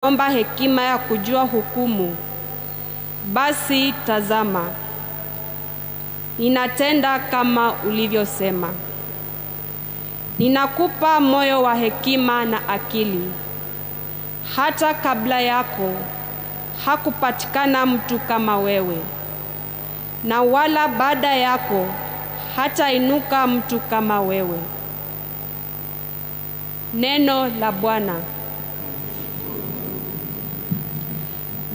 omba hekima ya kujua hukumu. Basi tazama, ninatenda kama ulivyosema. Ninakupa moyo wa hekima na akili. Hata kabla yako hakupatikana mtu kama wewe, na wala baada yako hatainuka mtu kama wewe. Neno la Bwana.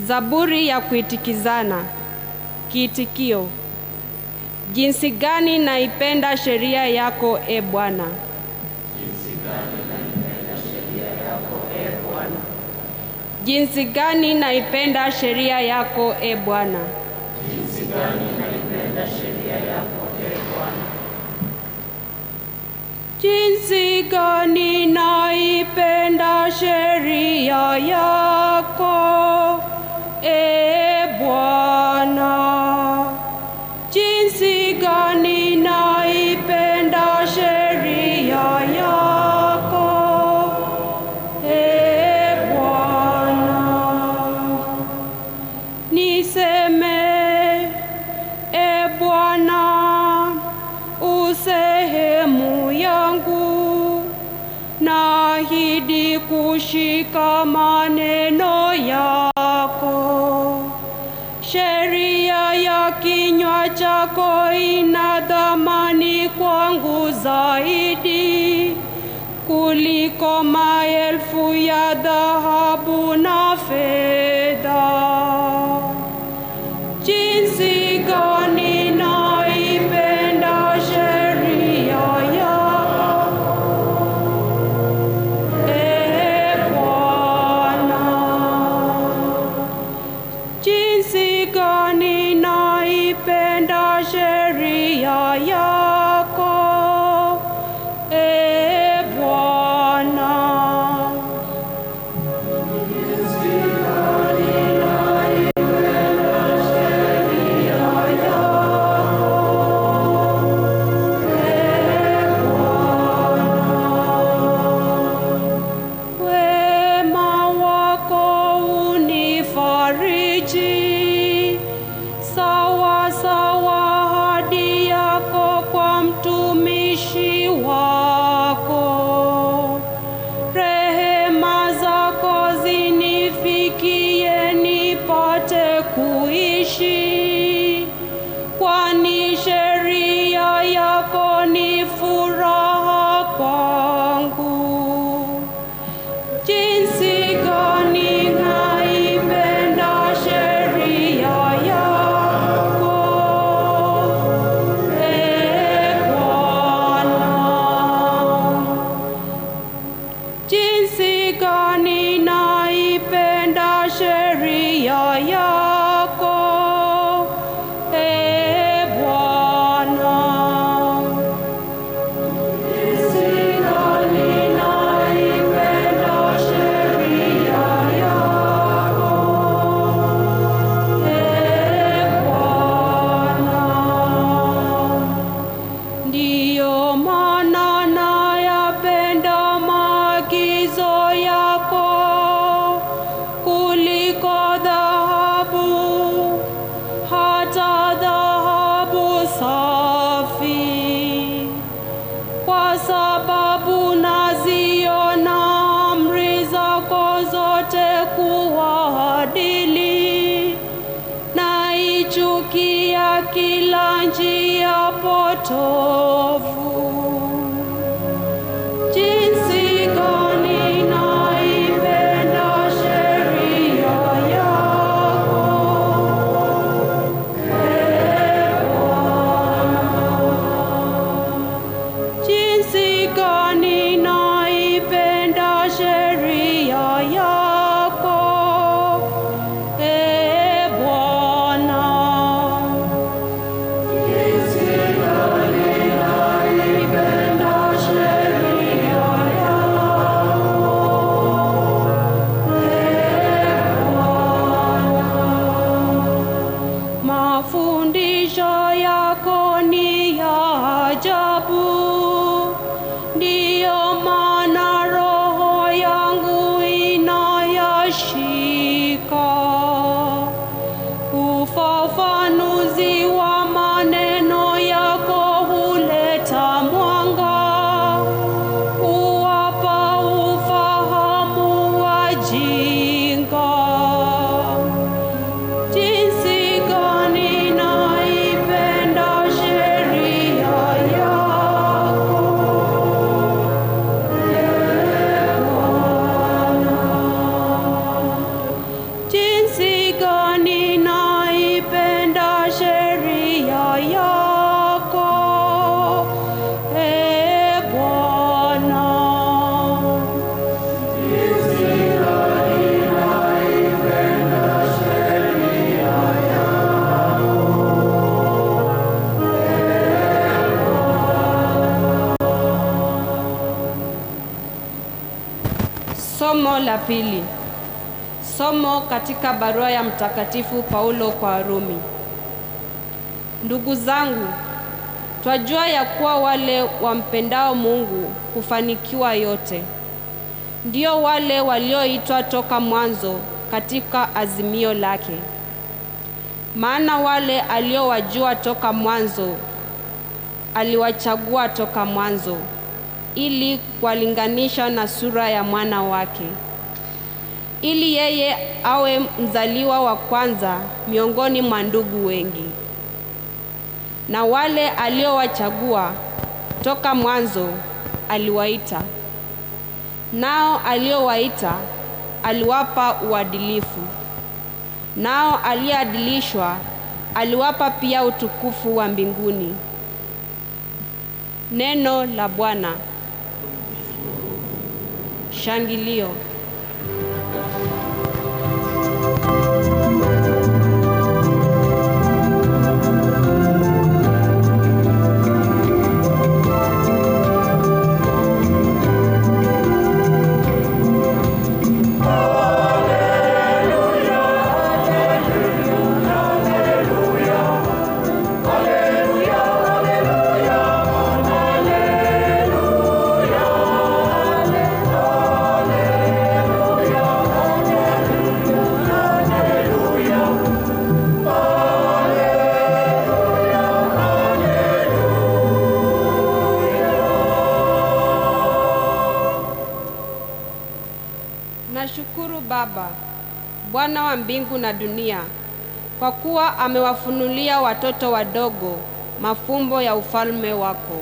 Zaburi ya kuitikizana. Kiitikio: jinsi gani naipenda sheria yako, e Bwana! Jinsi gani naipenda sheria yako, e Bwana! Jinsi gani naipenda sheria yako, e Bwana! Jinsi gani naipenda sheria yako, e Bwana! Jinsi gani naipenda sheria yako, e Bwana! Jinsi gani naipenda sheria yako, e Bwana! Niseme, e Bwana, usehemu yangu, naahidi kushika maneno yako. Sheria ya kinywa chako ina thamani kwangu zaidi kuliko maelfu ya dhahabu na fedha. Jinsi gani naipenda sheria yako, e Bwana! Jinsi gani naipenda sheria yako, e Bwana! Jinsi gani naipenda sheria yako, e Bwana! Wema wako unifariji, sawa sawa ahadi yako kwa mtumishi wako. Rehema zako zinifikie nipate kuishi, kwani sheria yako ni furaha kwangu. Jinsi gani naipenda sheria yako, e Bwana! Jinsi gani naipenda sheria yako, e Bwana! Jinsi gani naipenda sheria yako, e Bwana! Ndiyo maana nayapenda maagizo yako kuliko dhahabu, hata dhahabu safi. Kwa sababu naziona amri zako zote kuwa adili, naichukia kila njia potovu. Jinsi gani naipenda sheria yako, e Bwana! Jinsi gani naipenda sheria yako, e Bwana! jinsi gani ujinga. Jinsi gani naipenda sheria yako, jinsi gani naipenda sheria yako, Bwana. Somo la pili. Somo katika barua ya Mtakatifu Paulo kwa Warumi. Ndugu zangu, twajua ya kuwa wale wampendao Mungu hufanikiwa yote. Ndio wale walioitwa toka mwanzo katika azimio lake. Maana wale aliowajua toka mwanzo aliwachagua toka mwanzo, ili kuwalinganisha na sura ya mwana wake, ili yeye awe mzaliwa wa kwanza miongoni mwa ndugu wengi. Na wale aliowachagua toka mwanzo aliwaita, nao aliowaita aliwapa uadilifu, nao aliyeadilishwa aliwapa pia utukufu wa mbinguni. Neno la Bwana. Shangilio. Nashukuru Baba, Bwana wa mbingu na dunia, kwa kuwa amewafunulia watoto wadogo mafumbo ya ufalme wako.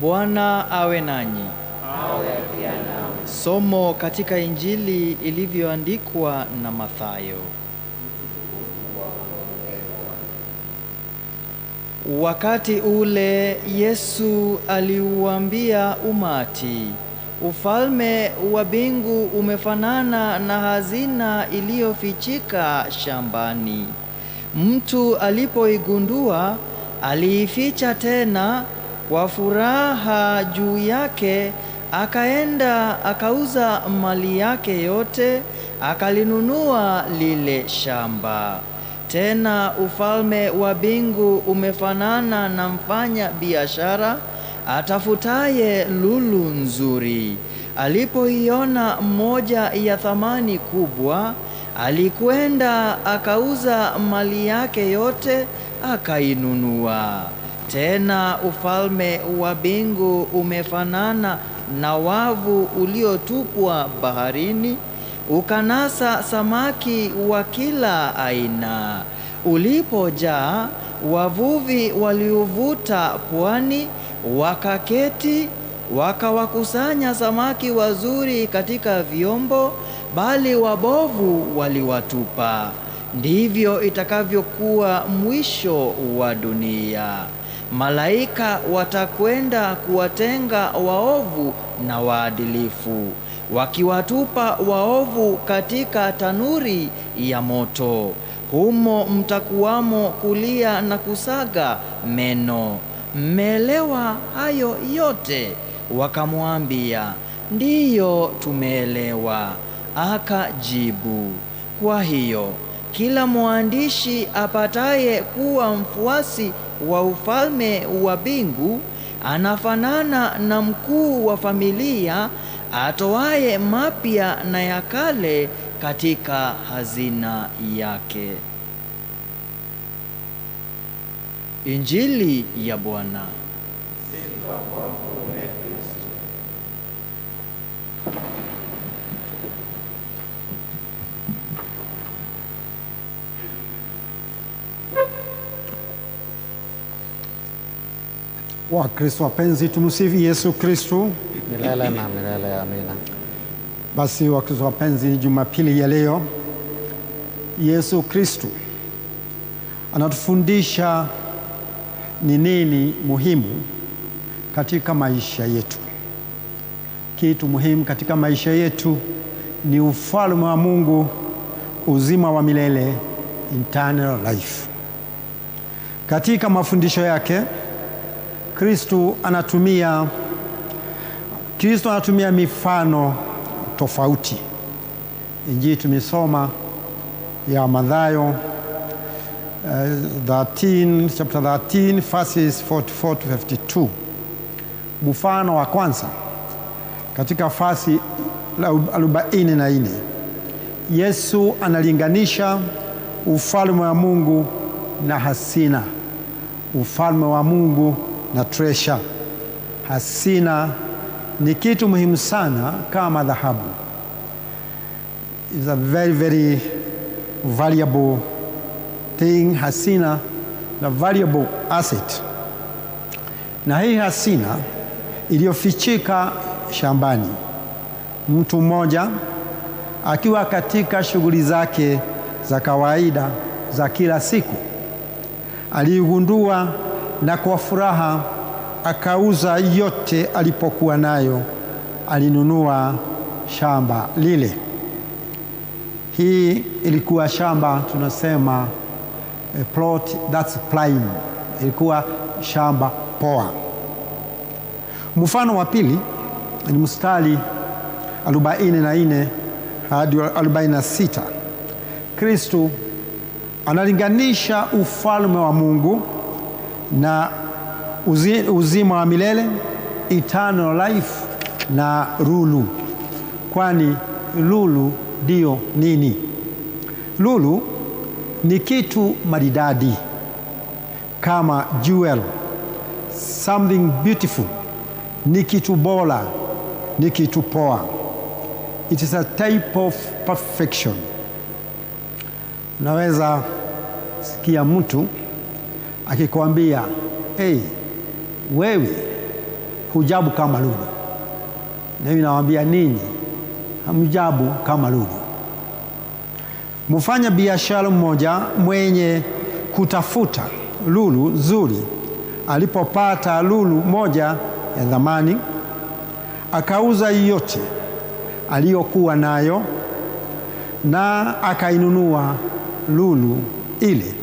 Bwana awe nanyi. Somo katika Injili ilivyoandikwa na Mathayo. Wakati ule Yesu aliuambia umati, ufalme wa mbingu umefanana na hazina iliyofichika shambani. Mtu alipoigundua, aliificha tena kwa furaha juu yake, akaenda akauza mali yake yote, akalinunua lile shamba. Tena ufalme wa mbingu umefanana na mfanya biashara atafutaye lulu nzuri. Alipoiona moja ya thamani kubwa, alikwenda akauza mali yake yote, akainunua. Tena ufalme wa mbingu umefanana na wavu uliotupwa baharini, ukanasa samaki wa kila aina. Ulipojaa, wavuvi waliovuta pwani wakaketi, wakawakusanya samaki wazuri katika vyombo, bali wabovu waliwatupa. Ndivyo itakavyokuwa mwisho wa dunia. Malaika watakwenda kuwatenga waovu na waadilifu, wakiwatupa waovu katika tanuri ya moto. Humo mtakuwamo kulia na kusaga meno. Mmeelewa hayo yote? Wakamwambia, ndiyo, tumeelewa. Akajibu, kwa hiyo kila mwandishi apataye kuwa mfuasi wa ufalme wa mbingu anafanana na mkuu wa familia atoaye mapya na ya kale katika hazina yake. Injili ya Bwana. Sifa kwako, Ee Kristo. Wakristo wapenzi, tumsifu Yesu Kristo. Milele na milele, amina. Basi Wakristo wapenzi, Jumapili ya leo Yesu Kristo anatufundisha ni nini muhimu katika maisha yetu. Kitu muhimu katika maisha yetu ni ufalme wa Mungu, uzima wa milele, eternal life. Katika mafundisho yake Kristo anatumia mifano tofauti. Injili tumesoma ya Mathayo chapter 13 verses 44 to 52. Mfano wa kwanza katika fasi la 44, Yesu analinganisha ufalme wa Mungu na hazina, ufalme wa Mungu na treasure. Hazina ni kitu muhimu sana kama dhahabu. It's a very, very valuable thing. Hazina na valuable asset. Na hii hazina iliyofichika shambani. Mtu mmoja akiwa katika shughuli zake za kawaida za kila siku aligundua, na kwa furaha akauza yote alipokuwa nayo. Alinunua shamba lile. Hii ilikuwa shamba tunasema a plot that's prime. Ilikuwa shamba poa. Mfano wa pili ni mstari 44 hadi 46. Kristo analinganisha ufalme wa Mungu na uzima wa milele, eternal life, na lulu. Kwani lulu ndio nini? Lulu ni kitu maridadi kama jewel, something beautiful. Ni kitu bora, ni kitu poa. It is a type of perfection. Unaweza sikia mtu akikwambia, hey, wewe hujabu kama lulu. Na mimi nawaambia ninyi hamjabu kama lulu. Mfanya biashara mmoja mwenye kutafuta lulu nzuri alipopata lulu moja ya thamani, akauza yote aliyokuwa nayo na akainunua lulu ile.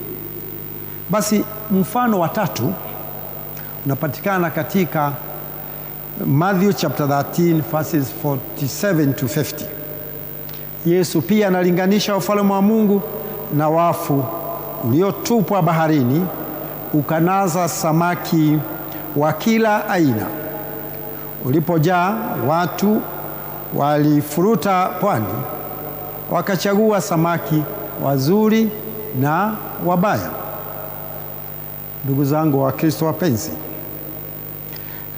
Basi mfano wa tatu unapatikana katika Matthew chapter 13 verses 47 to 50. Yesu pia analinganisha ufalme wa Mungu na wafu uliotupwa baharini ukanaza samaki wa kila aina. Ulipojaa, watu walifuruta pwani, wakachagua samaki wazuri na wabaya. Ndugu zangu wa Kristo wapenzi,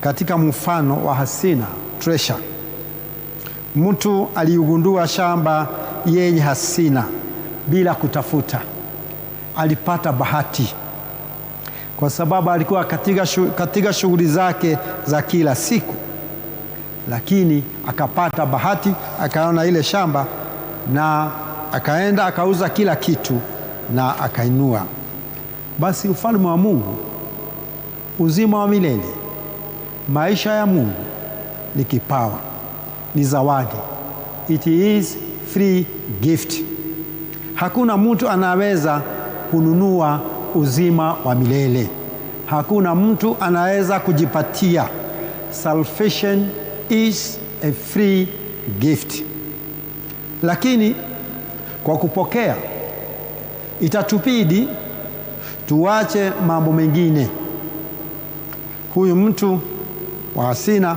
katika mfano wa hazina, treasure, mtu aliugundua shamba yenye hazina bila kutafuta. Alipata bahati. kwa sababu alikuwa katika shughuli zake za kila siku, lakini akapata bahati, akaona ile shamba na akaenda akauza kila kitu na akainua. Basi ufalme wa Mungu, uzima wa milele, maisha ya Mungu ni kipawa, ni zawadi. It is free gift. Hakuna mtu anaweza kununua uzima wa milele. Hakuna mtu anaweza kujipatia. Salvation is a free gift. Lakini kwa kupokea itatubidi tuache mambo mengine. Huyu mtu wa hasina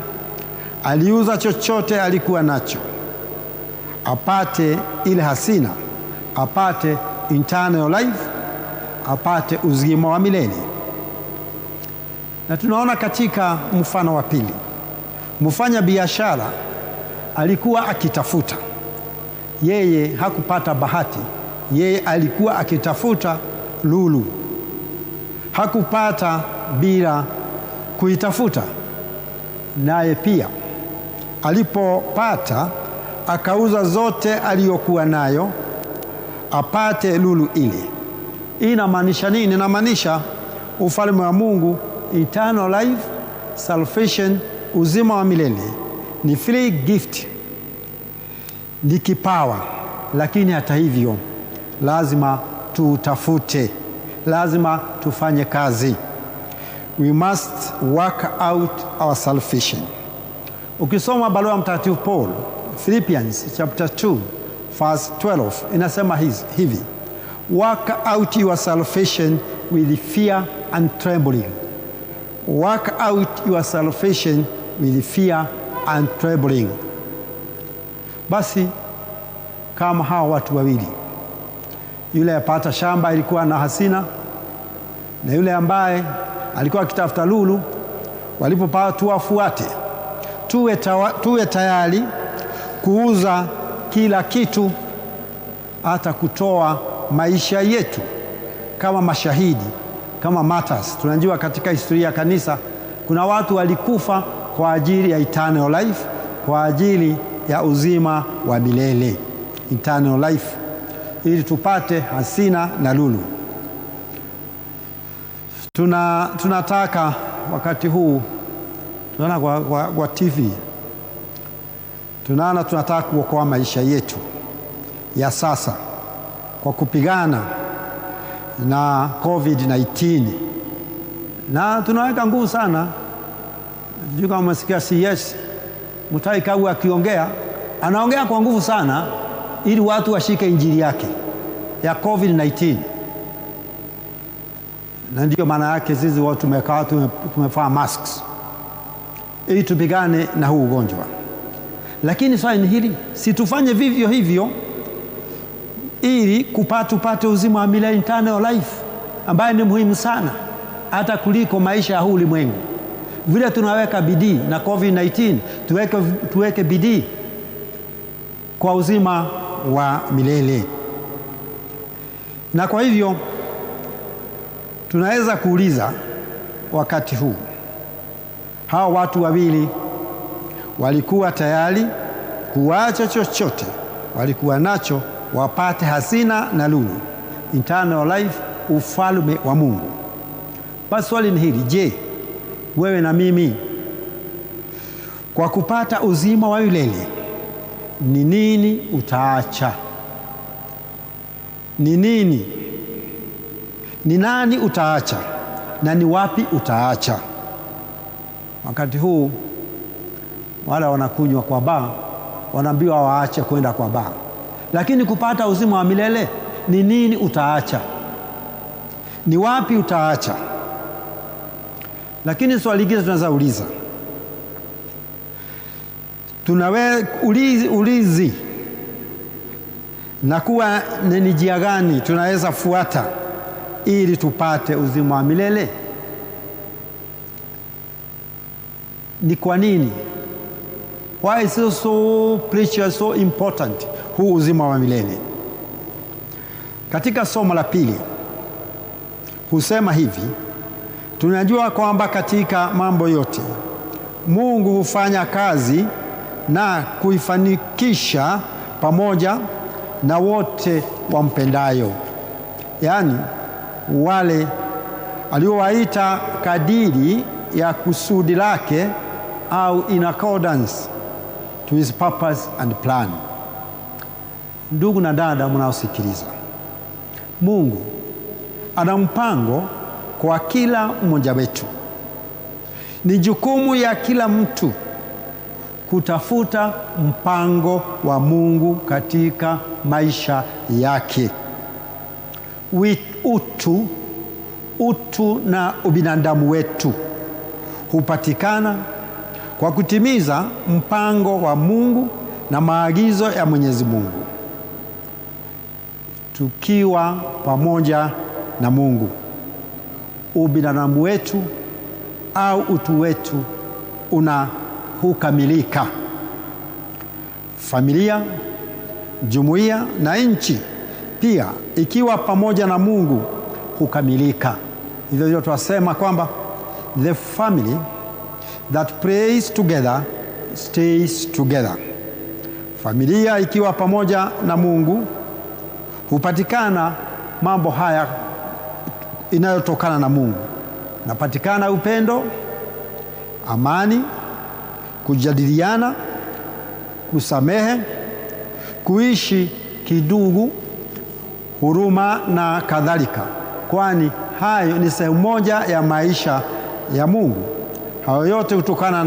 aliuza chochote alikuwa nacho apate ile hasina, apate eternal life, apate uzima wa milele. Na tunaona katika mfano wa pili, mfanya biashara alikuwa akitafuta. Yeye hakupata bahati, yeye alikuwa akitafuta lulu. Hakupata bila kuitafuta. Naye pia alipopata akauza zote aliyokuwa nayo apate lulu ile. Hii inamaanisha nini? Inamaanisha ufalme wa Mungu, eternal life, salvation, uzima wa milele ni free gift, ni kipawa. Lakini hata hivyo lazima tutafute, lazima tufanye kazi. We must work out our salvation. Ukisoma barua mtakatifu Paul, Philippians chapter 2 verse 12, inasema hivi: work out your salvation with fear and trembling. Work out your salvation with fear and trembling. Basi kama hawa watu wawili, yule apata shamba ilikuwa na hasina, na yule ambaye alikuwa akitafuta lulu, walipopata tuwafuate, tuwe tayari kuuza kila kitu, hata kutoa maisha yetu kama mashahidi, kama martyrs. Tunajua katika historia ya kanisa kuna watu walikufa kwa ajili ya eternal life, kwa ajili ya uzima wa milele, eternal life, ili tupate hasina na lulu. Tunataka wakati huu, tunaona kwa TV, tunataka kuokoa maisha yetu ya sasa kwa kupigana na COVID-19, na tunaweka nguvu sana. Sijui kama umesikia CS Mutahi Kagwe akiongea, anaongea kwa nguvu sana ili watu washike injili yake ya COVID-19. Na ndio maana yake sisi watu tumekaa tumevaa masks ili tupigane na huu ugonjwa. Lakini swali ni hili, si tufanye vivyo hivyo ili tupate uzima wa milele, eternal life, ambaye ni muhimu sana hata kuliko maisha ya huu ulimwengu. Vile tunaweka bidii na COVID-19, tuweke bidii kwa uzima wa milele. Na kwa hivyo tunaweza kuuliza wakati huu, hawa watu wawili walikuwa tayari kuacha chochote walikuwa nacho wapate hasina na lulu, eternal life, ufalme wa Mungu. Basi swali ni hili, je, wewe na mimi kwa kupata uzima wa milele ni nini utaacha? Ni nini? Ni nani utaacha na ni wapi utaacha? Wakati huu wale wanakunywa kwa baa wanaambiwa waache kwenda kwa baa, lakini kupata uzima wa milele ni nini utaacha? Ni wapi utaacha? Lakini swali lingine tunaweza uliza, ulizi na kuwa ni njia gani tunaweza fuata ili tupate uzima wa milele? Ni kwa nini? Why is it so precious, so important, huu uzima wa milele? Katika somo la pili husema hivi: Tunajua kwamba katika mambo yote Mungu hufanya kazi na kuifanikisha pamoja na wote wampendayo, yaani wale aliowaita kadiri ya kusudi lake, au in accordance to his purpose and plan. Ndugu na dada mnaosikiliza, Mungu ana mpango kwa kila mmoja wetu. Ni jukumu ya kila mtu kutafuta mpango wa Mungu katika maisha yake. Utu na ubinadamu wetu hupatikana kwa kutimiza mpango wa Mungu na maagizo ya Mwenyezi Mungu. Tukiwa pamoja na Mungu, ubinadamu wetu au utu wetu hukamilika. Familia, jumuiya na nchi pia ikiwa pamoja na Mungu hukamilika. Hivyo tunasema kwamba the family that prays together stays together. Familia ikiwa pamoja na Mungu hupatikana mambo haya inayotokana na Mungu. Napatikana upendo, amani, kujadiliana, kusamehe, kuishi kidugu, huruma na kadhalika, kwani hayo ni sehemu moja ya maisha ya Mungu. Hayo yote hutokana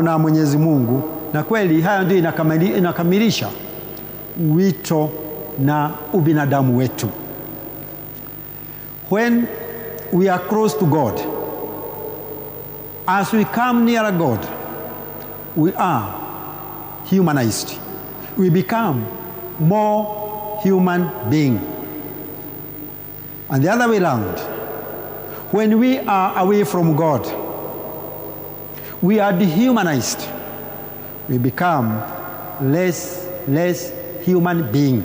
na Mwenyezi Mungu, na kweli hayo ndio inakamilisha wito na ubinadamu wetu. When we are close to God, as we come near God, we are humanized. We become more human being. And the other way around, when we are away from God, we are dehumanized. We become less human being.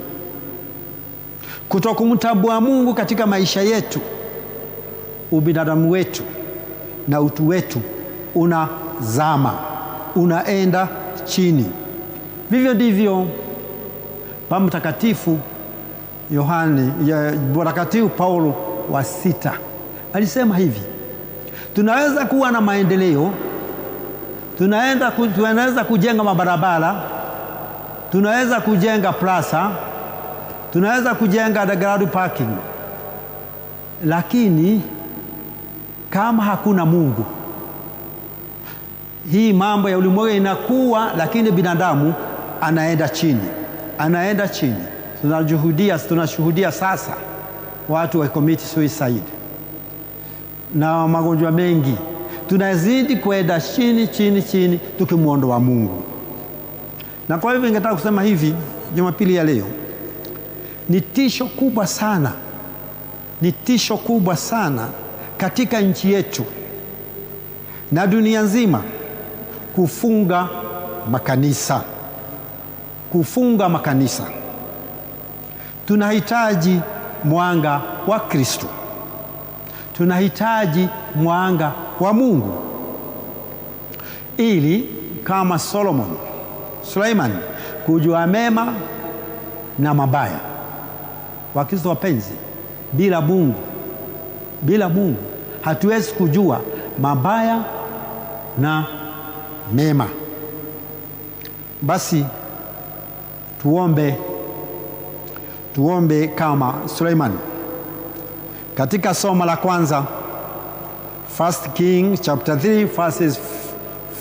Kutokumtambua Mungu katika maisha yetu, ubinadamu wetu na utu wetu unazama, unaenda chini. Vivyo ndivyo Mtakatifu Mtakatifu Paulo wa sita alisema hivi: tunaweza kuwa na maendeleo, tunaweza kujenga mabarabara, tunaweza kujenga plaza, tunaweza kujenga underground parking, lakini kama hakuna Mungu, hii mambo ya ulimwengu inakuwa, lakini binadamu anaenda chini. Tunashuhudia sasa watu wa commit suicide na magonjwa mengi. Tunazidi kwenda chini tukimwondoa Mungu. Na kwa hivyo ningetaka kusema hivi Jumapili ya leo, ni tisho kubwa sana katika nchi yetu na dunia nzima kufunga makanisa. Tunahitaji mwanga wa Kristo. Tunahitaji mwanga wa Mungu ili kama Suleiman kujua mema na mabaya. Wakristo wapenzi, bila Mungu hatuwezi kujua mabaya na mema. Basi tuombe kama Suleiman. Katika somo la kwanza, 1 Kings chapter 3 verses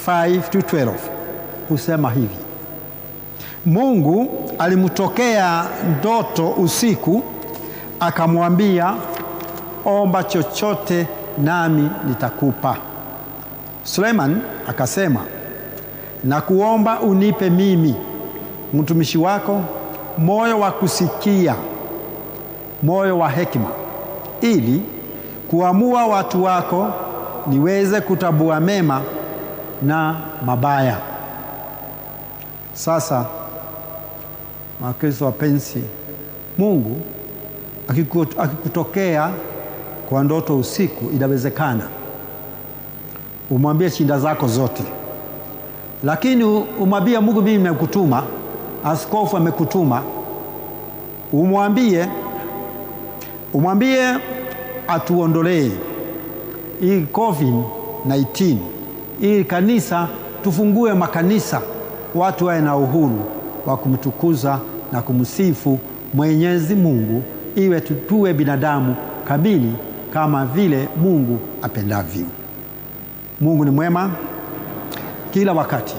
5 to 12, husema hivi: Mungu alimtokea ndoto usiku, akamwambia, omba chochote nami nitakupa. Suleiman akasema, na kuomba unipe mimi mtumishi wako moyo wa kusikia, moyo wa hekima, ili kuamua watu wako, niweze kutambua mema na mabaya. Sasa Wakristo wapenzi, Mungu akikutokea kwa ndoto usiku, inawezekana umwambie shida zako zote, lakini umwambie Mungu, mimi nimekutuma, askofu amekutuma, umwambie atuondolee hii COVID-19, hii kanisa, tufungue makanisa, watu wawe na uhuru wa kumtukuza na kumsifu Mwenyezi Mungu, iwe tuwe binadamu kamili kama vile Mungu apendavyo. Mungu ni mwema kila wakati.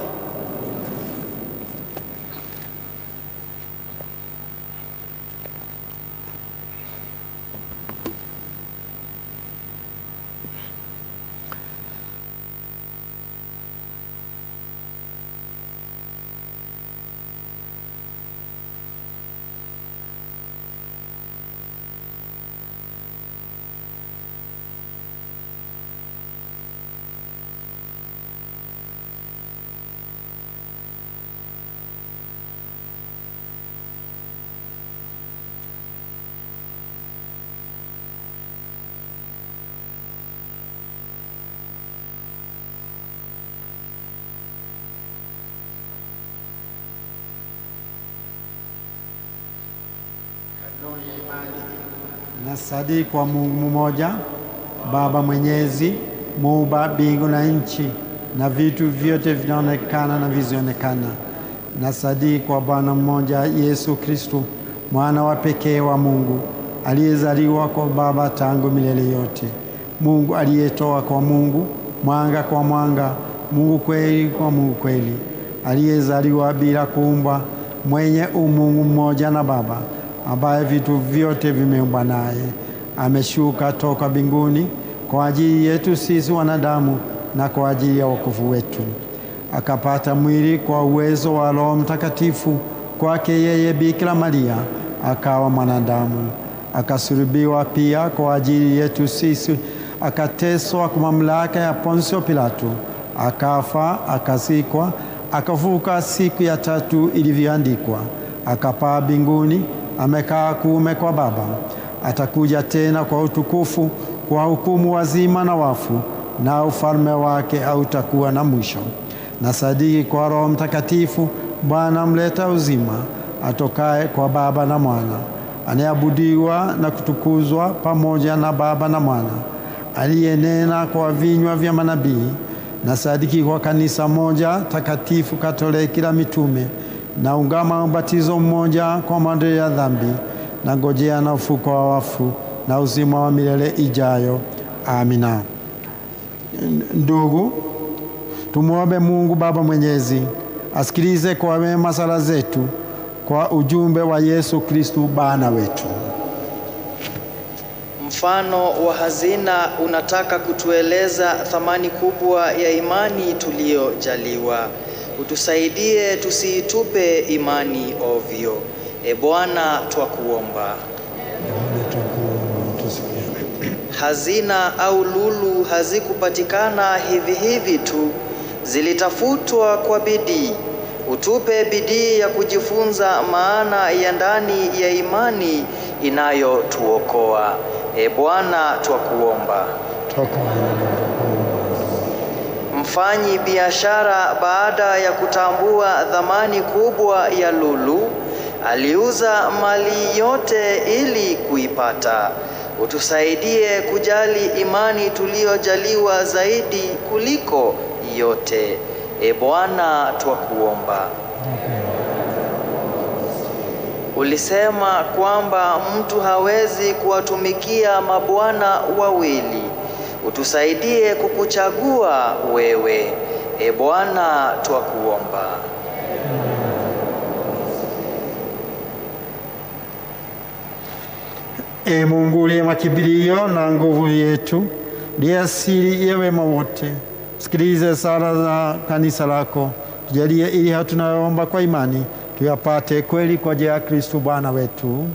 Nasadiki kwa Mungu mmoja, Baba Mwenyezi, muumba mbingu na nchi na vitu vyote vinaonekana na visionekana. Nasadiki kwa Bwana mmoja, Yesu Kristo, mwana wa pekee wa Mungu, aliyezaliwa kwa Baba tangu milele yote, Mungu aliyetoa kwa Mungu, mwanga kwa mwanga, Mungu kweli kwa Mungu kweli, aliyezaliwa bila kuumbwa, mwenye umungu mmoja na Baba, ambaye vitu vyote vimeumbwa naye. Ameshuka toka mbinguni kwa ajili yetu sisi wanadamu na kwa ajili ya wokovu wetu. Akapata mwili kwa uwezo wa Roho Mtakatifu, kwake yeye Bikira Maria akawa mwanadamu. Akasulubiwa pia kwa ajili yetu sisi, akateswa kwa mamlaka ya Ponsio Pilato, akafa, akazikwa, akafufuka siku ya tatu ilivyoandikwa, akapaa mbinguni, amekaa kuume kwa Baba. Atakuja tena kwa utukufu kwa hukumu wazima na wafu, na ufalme wake hautakuwa na mwisho. Nasadiki kwa Roho Mtakatifu, Bwana mleta uzima, atokaye kwa Baba na Mwana, anayeabudiwa na kutukuzwa pamoja na Baba na Mwana, aliyenena kwa vinywa vya manabii. Nasadiki kwa kanisa moja takatifu Katoliki la mitume, na ungama ubatizo mmoja kwa maondoleo ya dhambi, na ngojea na ufufuko wa wafu na uzima wa milele ijayo. Amina. Ndugu, tumuombe Mungu Baba Mwenyezi asikilize kwa wema sala zetu kwa ujumbe wa Yesu Kristo Bwana wetu. Mfano wa hazina unataka kutueleza thamani kubwa ya imani tuliyojaliwa. Utusaidie tusiitupe imani ovyo. Bwana twakuomba. Hazina au lulu hazikupatikana hivi hivi tu, zilitafutwa kwa bidii. Utupe bidii ya kujifunza maana ya ndani ya imani inayotuokoa. Bwana twakuomba. Mfanyi biashara baada ya kutambua dhamani kubwa ya lulu, aliuza mali yote ili kuipata. Utusaidie kujali imani tuliyojaliwa zaidi kuliko yote. Bwana twakuomba. Ulisema kwamba mtu hawezi kuwatumikia mabwana wawili. Utusaidie kukuchagua wewe. Bwana twakuomba. Mungu uliye makimbilio na nguvu yetu, ndiye asili ya wema wote, sikilize sala za kanisa lako, tujalie ili hatunayoomba kwa imani tuyapate kweli kwa njia ya Kristo Bwana wetu.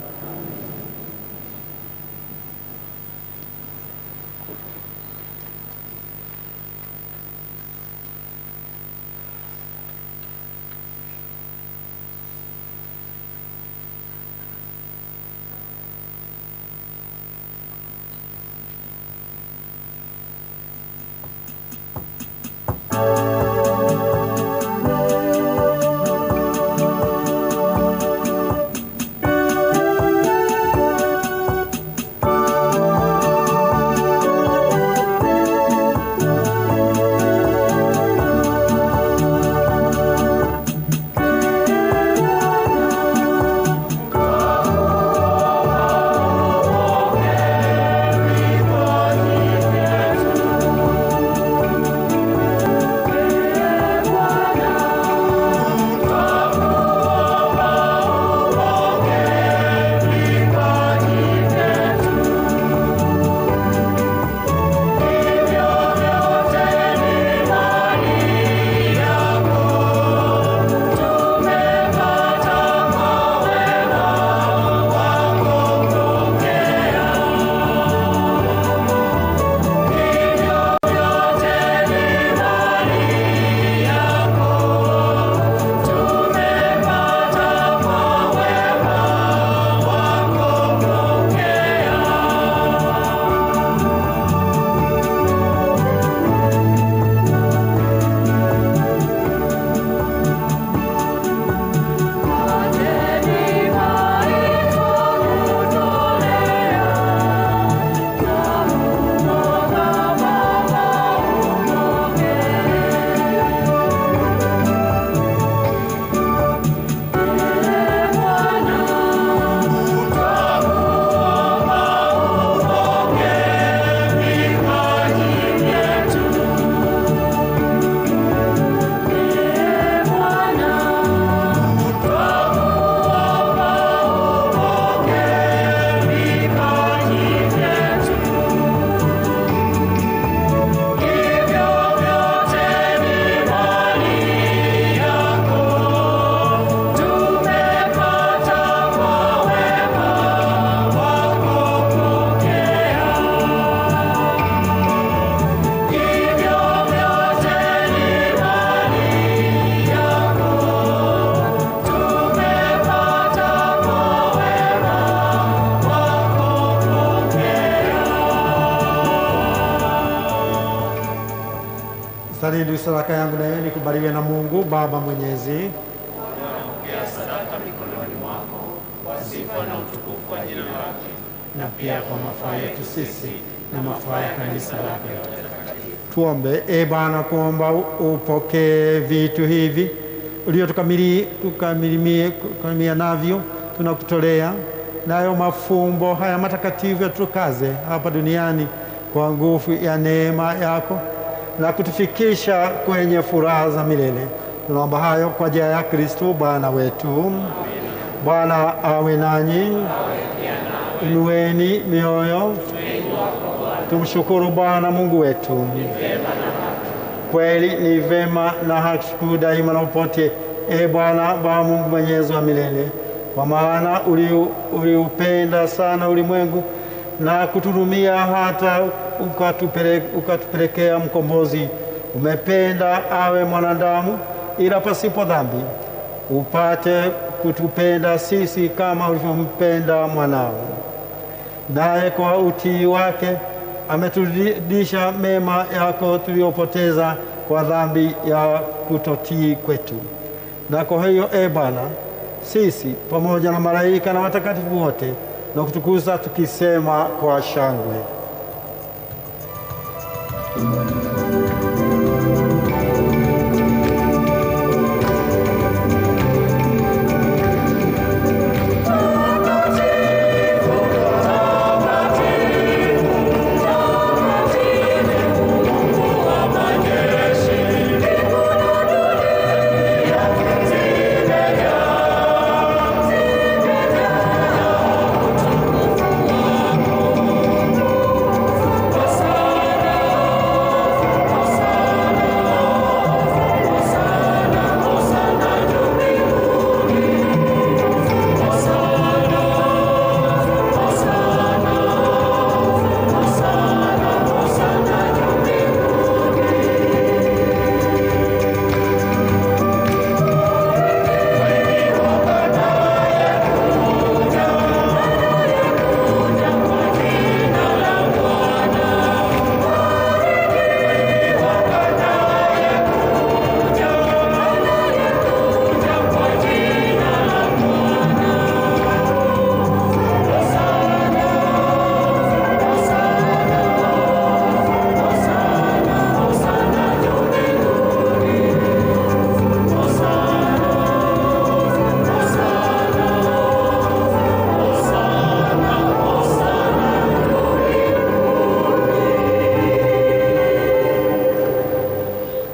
Salini sadaka yangu na yeye nikubaliwe na Mungu Baba Mwenyezi. Pokea sadaka mikononi mwako kwa sifa na utukufu wa jina lake, na pia kwa mafaa yetu sisi na mafaa ya kanisa lake takatifu. Tuombe. E Bwana, kuomba upokee vitu hivi uliotukamilimia navyo, tunakutolea nayo mafumbo haya matakatifu yatukaze hapa duniani kwa nguvu ya neema yako na kutufikisha kwenye furaha za milele. Tunaomba hayo kwa njia ya Kristo Bwana wetu. Bwana awe nanyi. Inueni mioyo. Tumshukuru Bwana Mungu wetu. Kweli ni vema na haki daima na popote, e Bwana Baba Mungu mwenyezi wa milele, kwa maana uliupenda sana ulimwengu na kuturumia hata ukatupelekea mkombozi. Umependa awe mwanadamu ila pasipo dhambi, upate kutupenda sisi kama ulivyompenda mwanao. Naye kwa utii wake ameturudisha mema yako tuliyopoteza kwa dhambi ya kutotii kwetu. Na kwa hiyo, e Bwana, sisi pamoja na malaika na watakatifu wote na kutukuza tukisema kwa shangwe: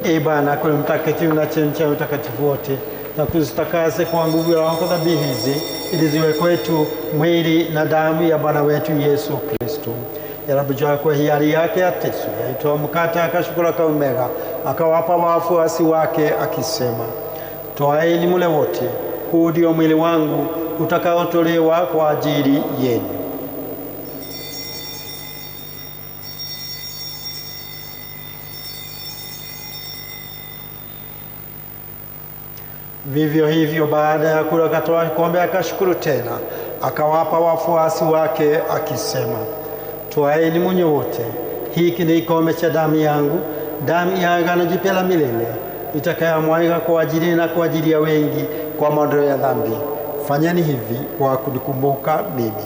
Ee Bwana, kweli mtakatifu na chemcha utakatifu wote, na kuzitakase kwa nguvu ya Roho dhabihu hizi, ili ziwe kwetu mwili na damu ya Bwana wetu Yesu Kristo. Ya Rabbi, kwa hiari yake ateswe, aitoa mkate akashukuru akaumega, akawapa wafuasi wake akisema, toaeni mule wote, huu ndio mwili wangu utakaotolewa kwa ajili yenu. Vivyo hivyo baada ya kula akatoa kikombe akashukuru tena, akawapa wafuasi wake akisema, twaeni mnywe wote, hiki ni kikombe cha damu yangu, damu ya agano jipya la milele, itakayomwagika kwa ajili na kwa ajili ya wengi kwa maondoleo ya dhambi. Fanyeni hivi kwa kunikumbuka mimi.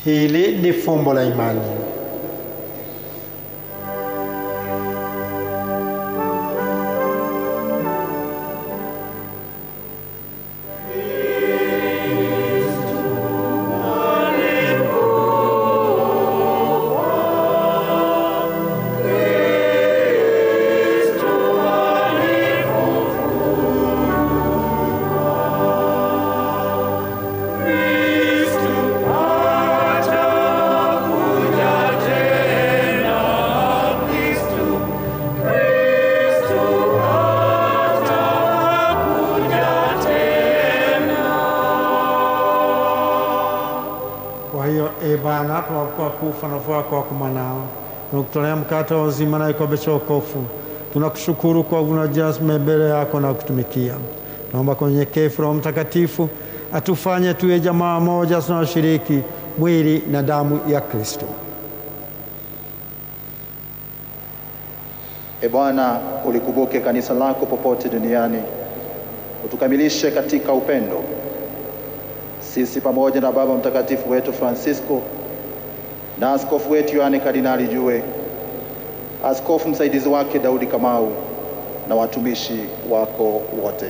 Hili ni fumbo la imani. Bwana, kwa kufa na kufufuka kwako mwanao, tunakutolea mkate wa uzima na kikombe cha wokovu. Tunakushukuru kwa unajaza mbele yako na kutumikia. Naomba kwa unyenyekevu Roho Mtakatifu atufanye tuwe jamaa moja tunaoshiriki mwili na damu ya Kristo. E Bwana, ulikumbuke kanisa lako popote duniani, utukamilishe katika upendo. Sisi pamoja na Baba Mtakatifu wetu Francisco na askofu wetu Yohane Kardinali Jue, askofu msaidizi wake Daudi Kamau na watumishi wako wote.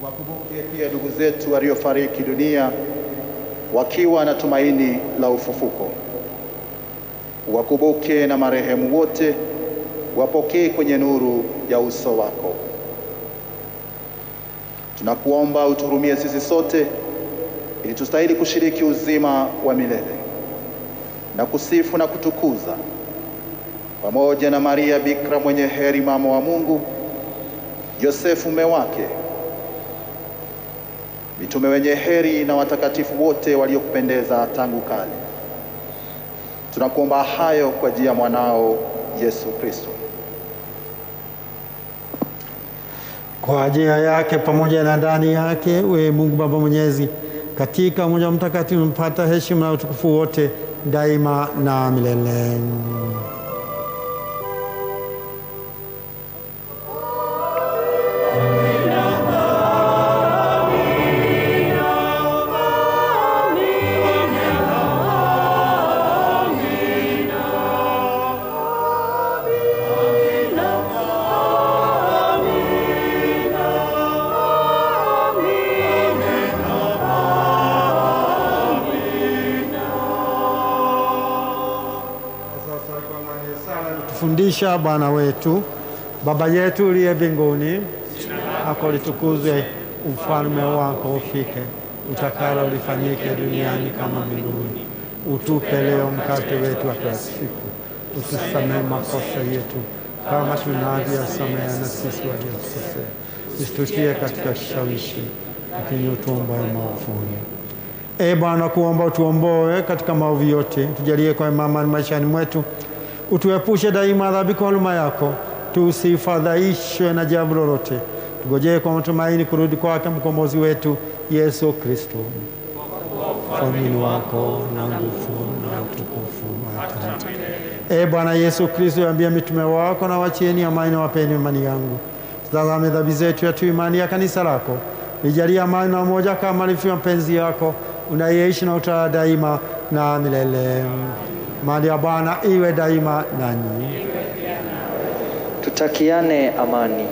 Wakumbuke pia ndugu zetu waliofariki dunia wakiwa na tumaini la ufufuko. Wakumbuke na marehemu wote, wapokee kwenye nuru ya uso wako. Tunakuomba uturumie sisi sote, ili tustahili kushiriki uzima wa milele na kusifu na kutukuza pamoja na Maria Bikira mwenye heri, mama wa Mungu, Yosefu mume wake, mitume wenye heri na watakatifu wote waliokupendeza tangu kale. Tunakuomba hayo kwa ajili ya mwanao Yesu Kristo. Kwa ajili yake pamoja na ndani yake, we Mungu Baba Mwenyezi, katika umoja mtakatifu mpata heshima na utukufu wote daima na milele. Fundisha Bwana wetu. Baba yetu uliye mbinguni, lako litukuzwe, ufalme wako ufike, utakalo lifanyike duniani kama mbinguni. Utupe leo mkate wetu wa kila siku, utusamehe makosa yetu kama tunavyosamehe na sisi waliotukosea, usitutie katika kishawishi, lakini utuondoe maovuni. Ee Bwana, kuomba utuomboe katika maovu yote, tujalie kwa amani maishani mwetu, utuepushe daima dhambi kwa huruma yako, tusifadhaishwe na jambo lolote, tugojee kwa matumaini kurudi kwake mkombozi wetu Yesu Kristo. Ufalme wako na nguvu na utukufu hata milele. Ee Bwana Yesu Kristo, ambia mitume wako, na wachieni amani na wapeni imani yangu. Tazame dhambi zetu, yatu imani ya kanisa lako, lijalie amani na umoja kama livyo mapenzi yako, unayeishi na utawala daima na milele. Amani ya Bwana iwe daima nanyi. Tutakiane amani.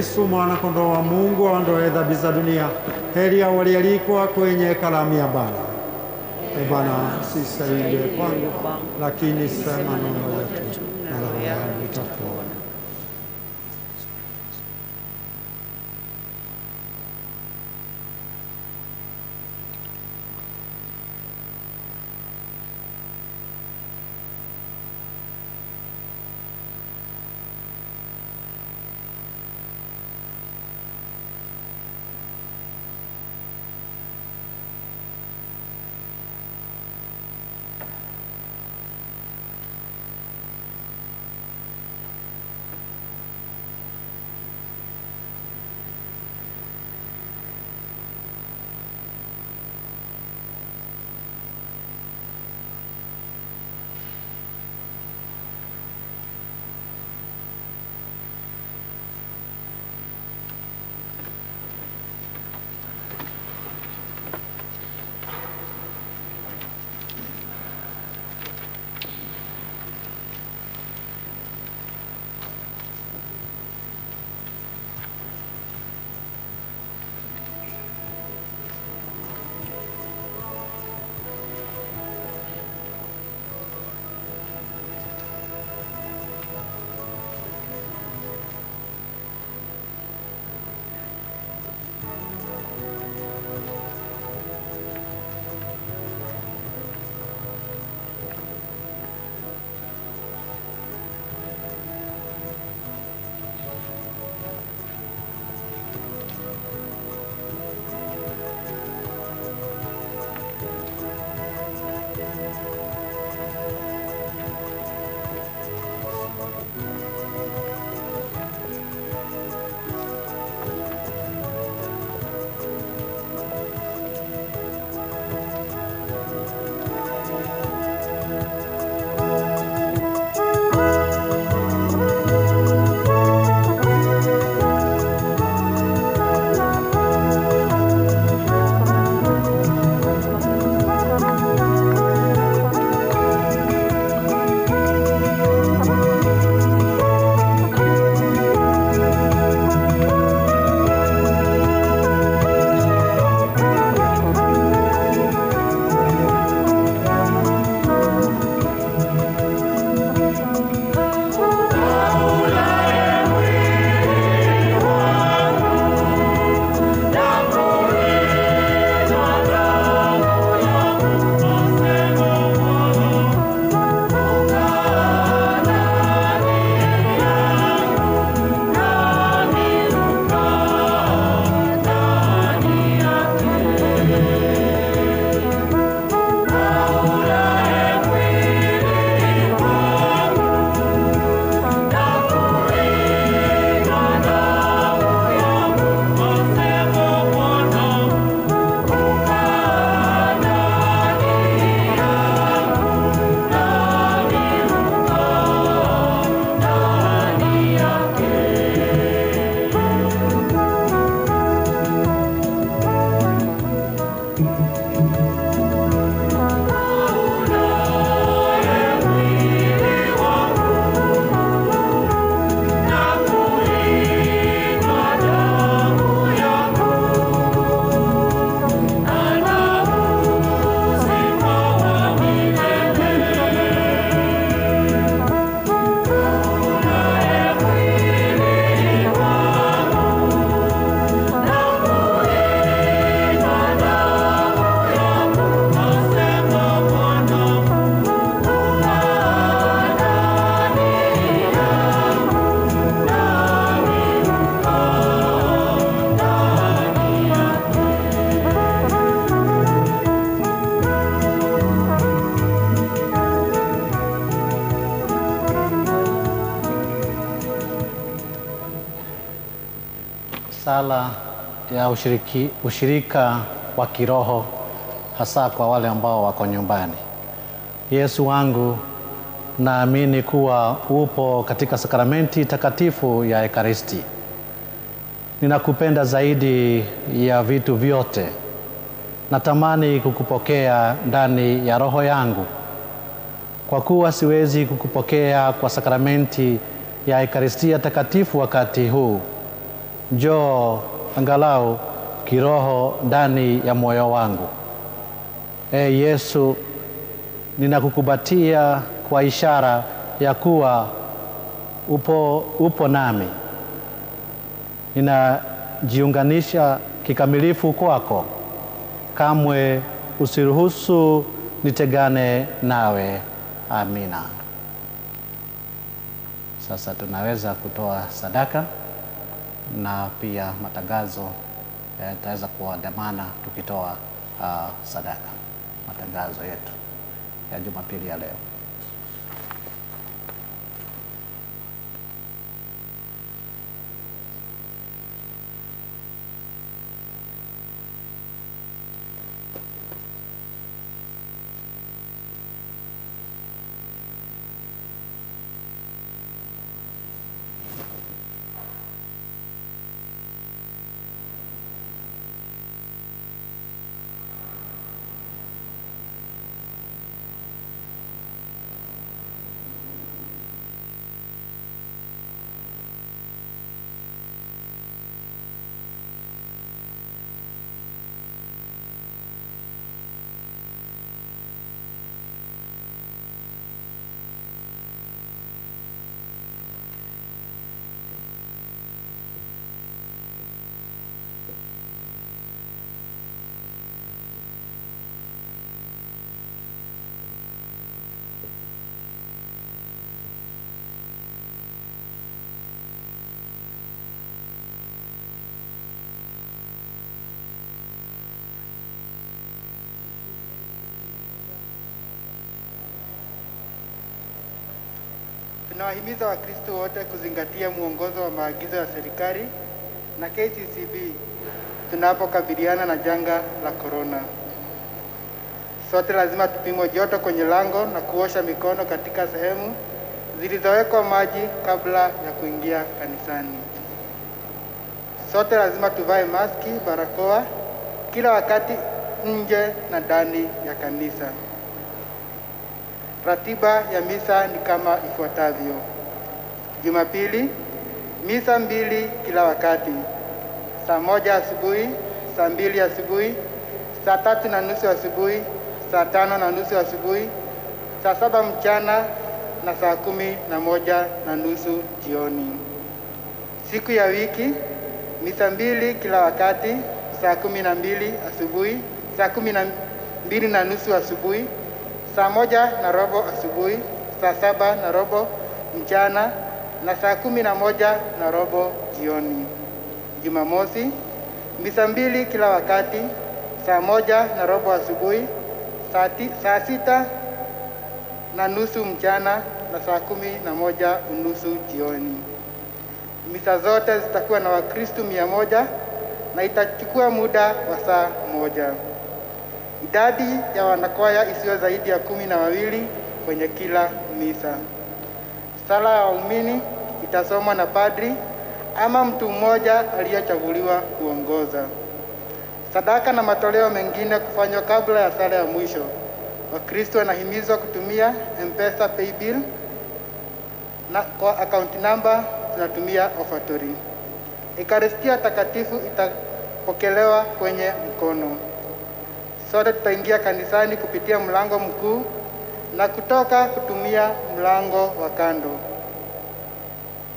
Kristo mwana kondoo wa Mungu aondoe dhambi za dunia. Heri hao walioalikwa kwenye karamu ya Bwana. E Bwana, sistahili kwangu, lakini sema neno moja tu na roho yangu itapona. Sala ya ushirika wa kiroho hasa kwa wale ambao wako nyumbani. Yesu wangu, naamini kuwa upo katika sakramenti takatifu ya Ekaristi. Ninakupenda zaidi ya vitu vyote. Natamani kukupokea ndani ya roho yangu. Kwa kuwa siwezi kukupokea kwa sakramenti ya Ekaristia takatifu wakati huu, njoo angalau kiroho ndani ya moyo wangu. Yesu, ninakukumbatia kwa ishara ya kuwa upo nami. Ninajiunganisha kikamilifu kwako. Kamwe usiruhusu nitengane nawe. Amina. Sasa tunaweza kutoa sadaka na pia matangazo yataweza kuandamana tukitoa sadaka. Matangazo yetu ya Jumapili ya leo. Tunawahimiza Wakristo wote kuzingatia mwongozo wa maagizo ya serikali na KCCB tunapokabiliana na janga la korona. Sote lazima tupimwe joto kwenye lango na kuosha mikono katika sehemu zilizowekwa maji kabla ya kuingia kanisani. Sote lazima tuvae maski, barakoa kila wakati nje na ndani ya kanisa. Ratiba ya misa ni kama ifuatavyo. Jumapili, misa 2 kila wakati. Saa 1 asubuhi, saa 2 asubuhi, saa 3:30 asubuhi, saa 5:30 asubuhi, saa 7 mchana na saa 11:30 jioni. Siku ya wiki, misa 2 kila wakati, saa 12 asubuhi, saa 12:30 asubuhi, saa 1:15 asubuhi, saa 7:15 mchana na saa 11:15 jioni. Jumamosi, misa 2 kila wakati, saa 1:15 asubuhi, saa 6:30 mchana na saa 11:30 jioni. Misa zote zitakuwa na Wakristo 100 na itachukua muda wa saa 1. Idadi ya wanakwaya isiyo zaidi ya 12 kwenye kila misa. Sala ya waumini itasomwa na padri ama mtu mmoja aliyechaguliwa kuongoza. Sadaka na matoleo mengine kufanywa kabla ya sala ya mwisho. Wakristo wanahimizwa kutumia M-Pesa Paybill na kwa account number tunatumia offertory. Ekaristia takatifu itapokelewa kwenye mkono. Sote tutaingia kanisani kupitia mlango mkuu na kutoka kutumia mlango wa kando.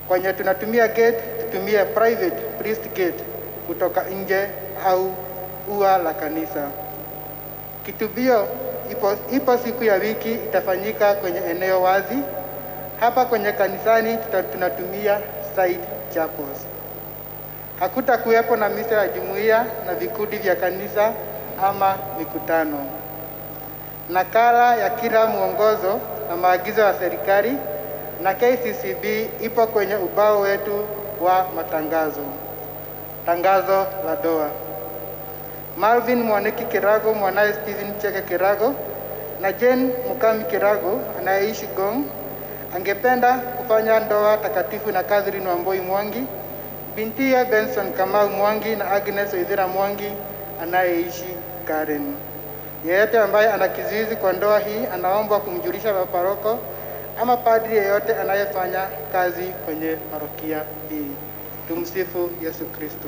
Kwenye tunatumia gate, tutumie private priest gate kutoka nje au ua la kanisa. Kitubio ipo siku ya wiki itafanyika kwenye eneo wazi. Hapa kwenye kanisani tunatumia side chapels. Hakutakuwepo na misa ya jumuiya na vikundi vya kanisa ama mikutano. Nakala ya kila mwongozo na maagizo ya serikali na KCCB ipo kwenye ubao wetu wa matangazo. Tangazo la doa. Malvin Mwaniki Kirago, mwanae Steven Cheke Kirago na Jane Mukami Kirago anayeishi Gong angependa kufanya ndoa takatifu na Catherine Wamboi Mwangi, bintiye Benson Kamau Mwangi na Agnes Oithira Mwangi anayeishi Karen. Yeyote ambaye ana kizuizi kwa ndoa hii anaomba kumjulisha paroko ama padri yeyote anayefanya kazi kwenye parokia hii. Tumsifu Yesu Kristo.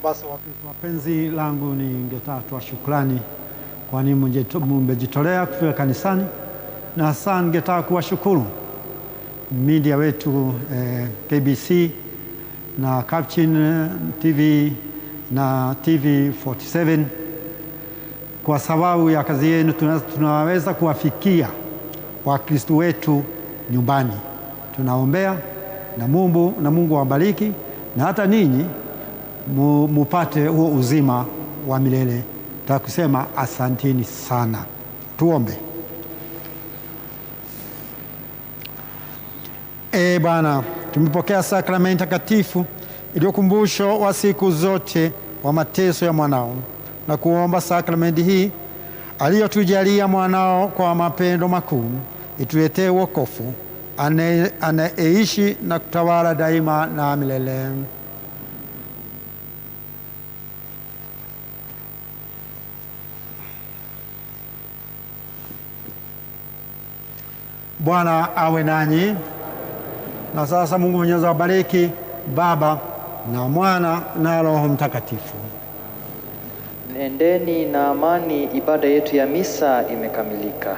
Basi wapenzi langu, ningetaka shukrani kwani mmejitolea kufika kanisani, na hasa ningetaka kuwashukuru media wetu KBC na Capuchin TV na TV47 kwa sababu ya kazi yenu tunaweza kuwafikia Wakristo wetu nyumbani. Tunaombea na Mungu awabariki, na hata ninyi mupate huo uzima wa milele. Takusema asanteni sana. Tuombe. Bwana, tumepokea sakramenti takatifu iliyokumbusho wa siku zote wa mateso ya mwanao, na kuomba sakramenti hii aliyotujalia mwanao kwa mapendo makuu ituletee wokovu, anayeishi na kutawala daima na milele. Bwana awe nanyi. Na sasa Mungu Mwenyezi awabariki, Baba na Mwana na Roho Mtakatifu. Nendeni na amani. Ibada yetu ya misa imekamilika.